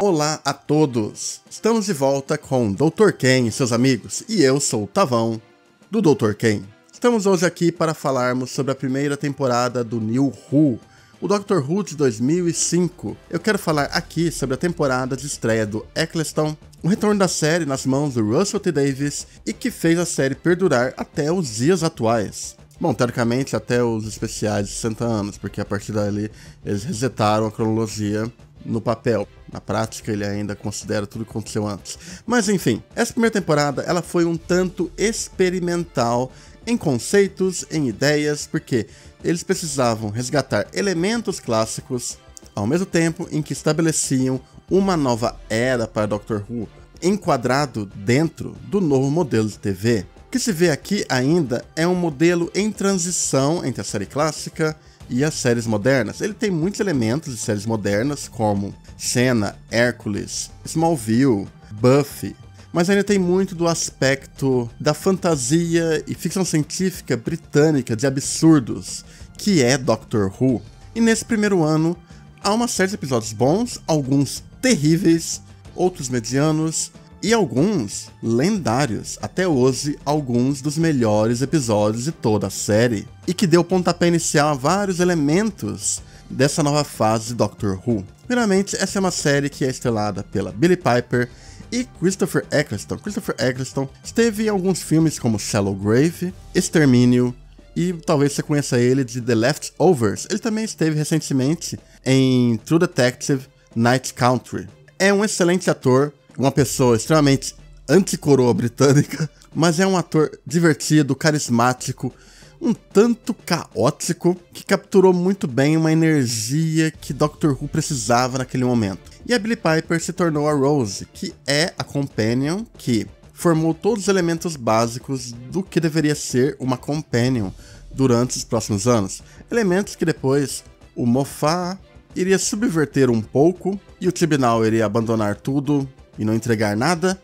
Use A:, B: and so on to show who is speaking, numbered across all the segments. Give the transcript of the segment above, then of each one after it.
A: Olá a todos! Estamos de volta com Dr. Ken e seus amigos, e eu sou o Tavão, do Dr. Ken. Estamos hoje aqui para falarmos sobre a primeira temporada do New Who, o Doctor Who de 2005. Eu quero falar aqui sobre a temporada de estreia do Eccleston, o retorno da série nas mãos do Russell T Davies e que fez a série perdurar até os dias atuais. Bom, teoricamente até os especiais de 60 anos, porque a partir dali eles resetaram a cronologia no papel. Na prática ele ainda considera tudo que aconteceu antes. Mas enfim, essa primeira temporada ela foi um tanto experimental em conceitos, em ideias, porque eles precisavam resgatar elementos clássicos ao mesmo tempo em que estabeleciam uma nova era para Doctor Who, enquadrado dentro do novo modelo de TV. O que se vê aqui ainda é um modelo em transição entre a série clássica e as séries modernas. Ele tem muitos elementos de séries modernas, como Xena, Hércules, Smallville, Buffy, mas ainda tem muito do aspecto da fantasia e ficção científica britânica de absurdos, que é Doctor Who. E nesse primeiro ano, há uma série de episódios bons, alguns terríveis, outros medianos, e alguns lendários, até hoje alguns dos melhores episódios de toda a série, e que deu pontapé inicial a vários elementos dessa nova fase de Doctor Who. Primeiramente, essa é uma série que é estrelada pela Billie Piper e Christopher Eccleston. Christopher Eccleston esteve em alguns filmes como Shallow Grave, Extermínio, e talvez você conheça ele de The Leftovers. Ele também esteve recentemente em True Detective Night Country. É um excelente ator, uma pessoa extremamente anti-coroa britânica, mas é um ator divertido, carismático, um tanto caótico, que capturou muito bem uma energia que Doctor Who precisava naquele momento. E a Billie Piper se tornou a Rose, que é a companion que formou todos os elementos básicos do que deveria ser uma companion durante os próximos anos. Elementos que depois o Moffat iria subverter um pouco e o Chibnall iria abandonar tudo e não entregar nada,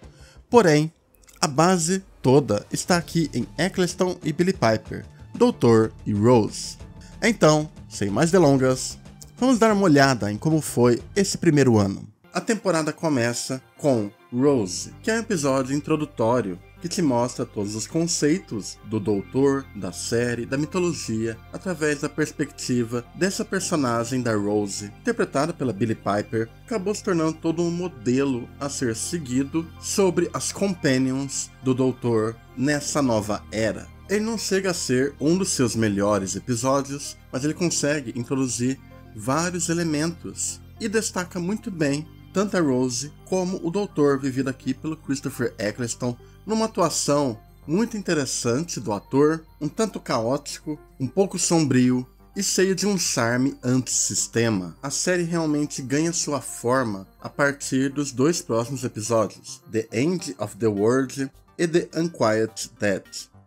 A: porém, a base toda está aqui em Eccleston e Billie Piper, Doutor e Rose. Então, sem mais delongas, vamos dar uma olhada em como foi esse primeiro ano. A temporada começa com Rose, que é um episódio introdutório que te mostra todos os conceitos do Doutor, da série, da mitologia, através da perspectiva dessa personagem da Rose, interpretada pela Billie Piper, acabou se tornando todo um modelo a ser seguido sobre as companions do Doutor nessa nova era. Ele não chega a ser um dos seus melhores episódios, mas ele consegue introduzir vários elementos e destaca muito bem tanto a Rose como o Doutor, vivido aqui pelo Christopher Eccleston, numa atuação muito interessante do ator, um tanto caótico, um pouco sombrio e cheio de um charme antissistema. A série realmente ganha sua forma a partir dos dois próximos episódios, The End of the World e The Unquiet Dead.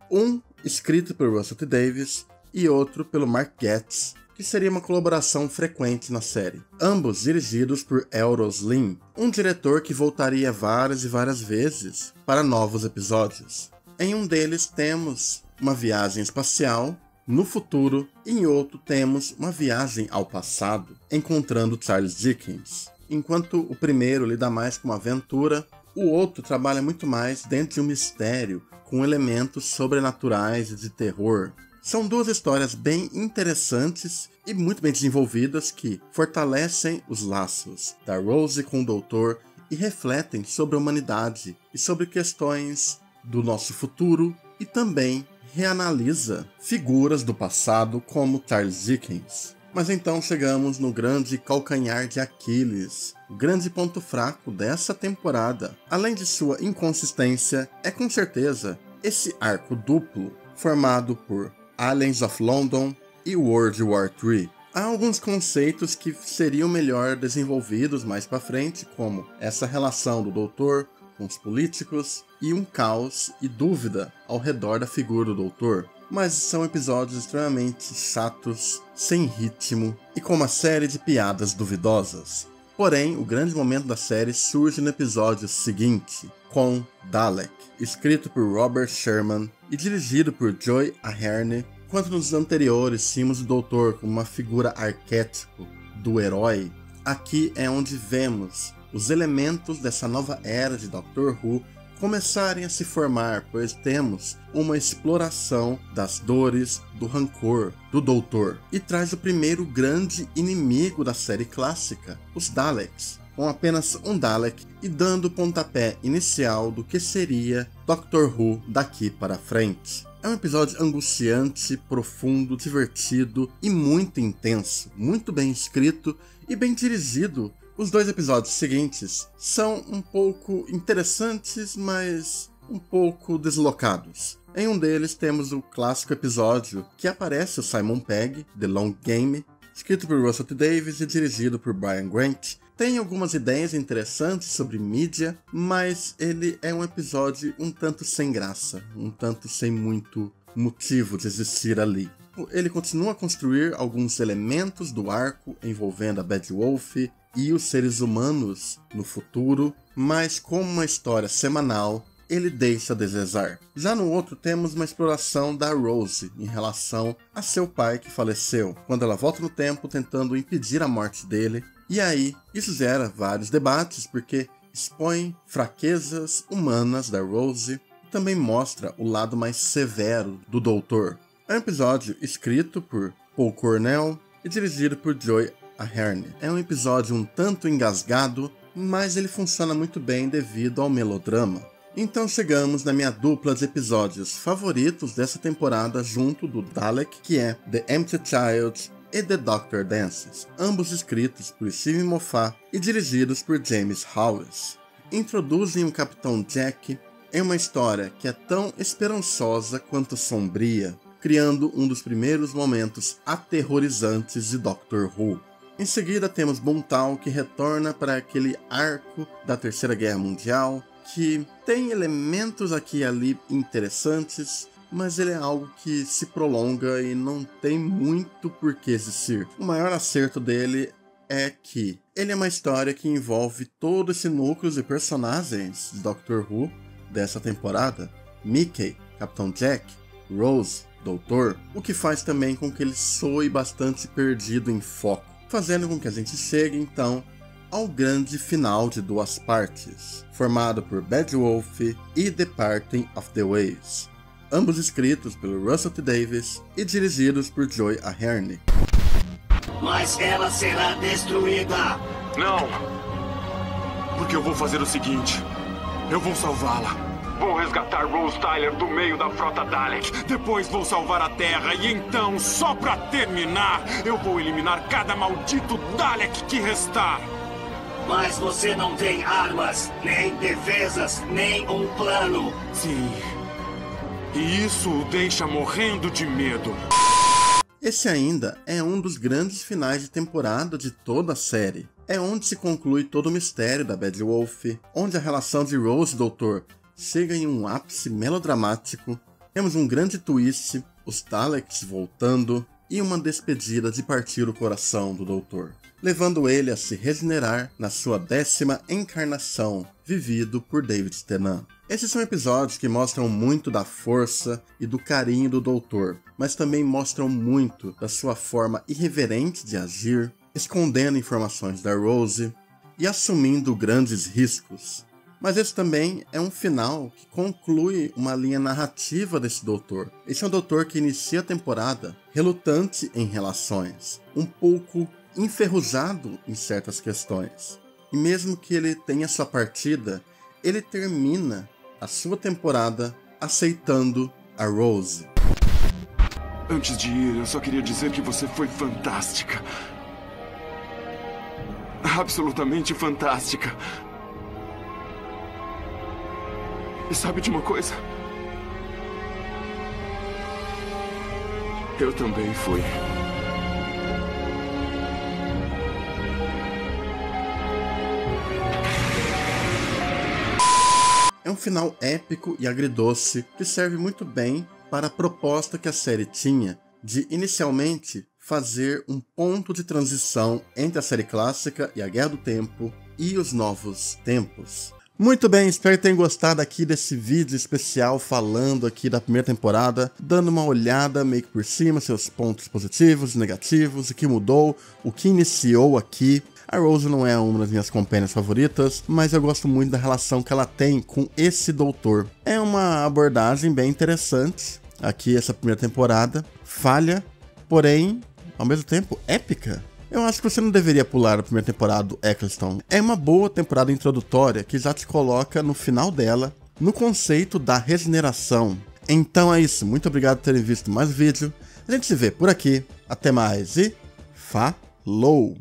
A: Um escrito por Russell T Davies e outro pelo Mark Gatiss, que seria uma colaboração frequente na série. Ambos dirigidos por Euros Lyn, um diretor que voltaria várias e várias vezes para novos episódios. Em um deles temos uma viagem espacial no futuro e em outro temos uma viagem ao passado, encontrando Charles Dickens. Enquanto o primeiro lida mais com uma aventura, o outro trabalha muito mais dentro de um mistério com elementos sobrenaturais e de terror. São duas histórias bem interessantes e muito bem desenvolvidas que fortalecem os laços da Rose com o Doutor e refletem sobre a humanidade e sobre questões do nosso futuro e também reanalisa figuras do passado como Charles Dickens. Mas então chegamos no grande calcanhar de Aquiles, o grande ponto fraco dessa temporada. Além de sua inconsistência, é com certeza esse arco duplo formado por Aliens of London e World War III. Há alguns conceitos que seriam melhor desenvolvidos mais para frente, como essa relação do Doutor com os políticos e um caos e dúvida ao redor da figura do Doutor. Mas são episódios extremamente chatos, sem ritmo e com uma série de piadas duvidosas. Porém, o grande momento da série surge no episódio seguinte, com Dalek, escrito por Robert Sherman e dirigido por Joy Aherne. Enquanto nos anteriores tínhamos o Doutor como uma figura arquétipo do herói, aqui é onde vemos os elementos dessa nova era de Doctor Who começarem a se formar, pois temos uma exploração das dores, do rancor do Doutor, e traz o primeiro grande inimigo da série clássica, os Daleks, com apenas um Dalek e dando o pontapé inicial do que seria Doctor Who daqui para frente. É um episódio angustiante, profundo, divertido e muito intenso, muito bem escrito e bem dirigido. Os 2 episódios seguintes são um pouco interessantes, mas um pouco deslocados. Em um deles temos o clássico episódio que aparece o Simon Pegg, The Long Game, escrito por Russell T. Davies e dirigido por Brian Grant. Tem algumas ideias interessantes sobre mídia, mas ele é um episódio um tanto sem graça, um tanto sem muito motivo de existir ali. Ele continua a construir alguns elementos do arco envolvendo a Bad Wolf e os seres humanos no futuro, mas como uma história semanal, ele deixa a desejar. Já no outro temos uma exploração da Rose em relação a seu pai que faleceu, quando ela volta no tempo tentando impedir a morte dele, e aí isso gera vários debates porque expõe fraquezas humanas da Rose e também mostra o lado mais severo do Doutor. É um episódio escrito por Paul Cornell e dirigido por Joy Aherne. É um episódio um tanto engasgado, mas ele funciona muito bem devido ao melodrama. Então chegamos na minha dupla de episódios favoritos dessa temporada junto do Dalek, que é The Empty Child e The Doctor Dances, ambos escritos por Steven Moffat e dirigidos por James Howes. Introduzem o Capitão Jack em uma história que é tão esperançosa quanto sombria, criando um dos primeiros momentos aterrorizantes de Doctor Who. Em seguida temos Buntal, que retorna para aquele arco da Terceira Guerra Mundial, que tem elementos aqui e ali interessantes, mas ele é algo que se prolonga e não tem muito por que existir. O maior acerto dele é que ele é uma história que envolve todo esse núcleo de personagens de Doctor Who dessa temporada: Mickey, Capitão Jack, Rose, Doutor, o que faz também com que ele soe bastante perdido em foco, fazendo com que a gente chegue então ao grande final de 2 partes, formado por Bad Wolf e The Parting of the Waves, ambos escritos pelo Russell T. Davies e dirigidos por Joy Aherne.
B: Mas ela será destruída!
C: Não! Porque eu vou fazer o seguinte: eu vou salvá-la. Vou resgatar Rose Tyler do meio da frota Dalek. Depois vou salvar a Terra e então, só pra terminar, eu vou eliminar cada maldito Dalek que restar.
B: Mas você não tem armas, nem defesas, nem um plano.
C: Sim. E isso o deixa morrendo de medo.
A: Esse ainda é um dos grandes finais de temporada de toda a série. É onde se conclui todo o mistério da Bad Wolf, onde a relação de Rose e Doutor chega em um ápice melodramático. Temos um grande twist, os Daleks voltando e uma despedida de partir o coração do Doutor, levando ele a se regenerar na sua 10ª encarnação, vivido por David Tennant. Esses são episódios que mostram muito da força e do carinho do Doutor, mas também mostram muito da sua forma irreverente de agir, escondendo informações da Rose e assumindo grandes riscos. Mas esse também é um final que conclui uma linha narrativa desse Doutor. Esse é um Doutor que inicia a temporada relutante em relações, um pouco enferrujado em certas questões. E mesmo que ele tenha sua partida, ele termina a sua temporada aceitando a Rose.
C: Antes de ir, eu só queria dizer que você foi fantástica. Absolutamente fantástica. E sabe de uma coisa? Eu também fui.
A: É um final épico e agridoce que serve muito bem para a proposta que a série tinha de, inicialmente, fazer um ponto de transição entre a série clássica e a Guerra do Tempo e os novos tempos. Muito bem, espero que tenham gostado aqui desse vídeo especial falando aqui da primeira temporada, dando uma olhada meio que por cima, seus pontos positivos e negativos, o que mudou, o que iniciou aqui. A Rose não é uma das minhas companions favoritas, mas eu gosto muito da relação que ela tem com esse doutor. É uma abordagem bem interessante, aqui essa primeira temporada, falha, porém, ao mesmo tempo, épica. Eu acho que você não deveria pular a primeira temporada do Eccleston. É uma boa temporada introdutória que já te coloca no final dela, no conceito da regeneração. Então é isso, muito obrigado por terem visto mais vídeo. A gente se vê por aqui, até mais e falou!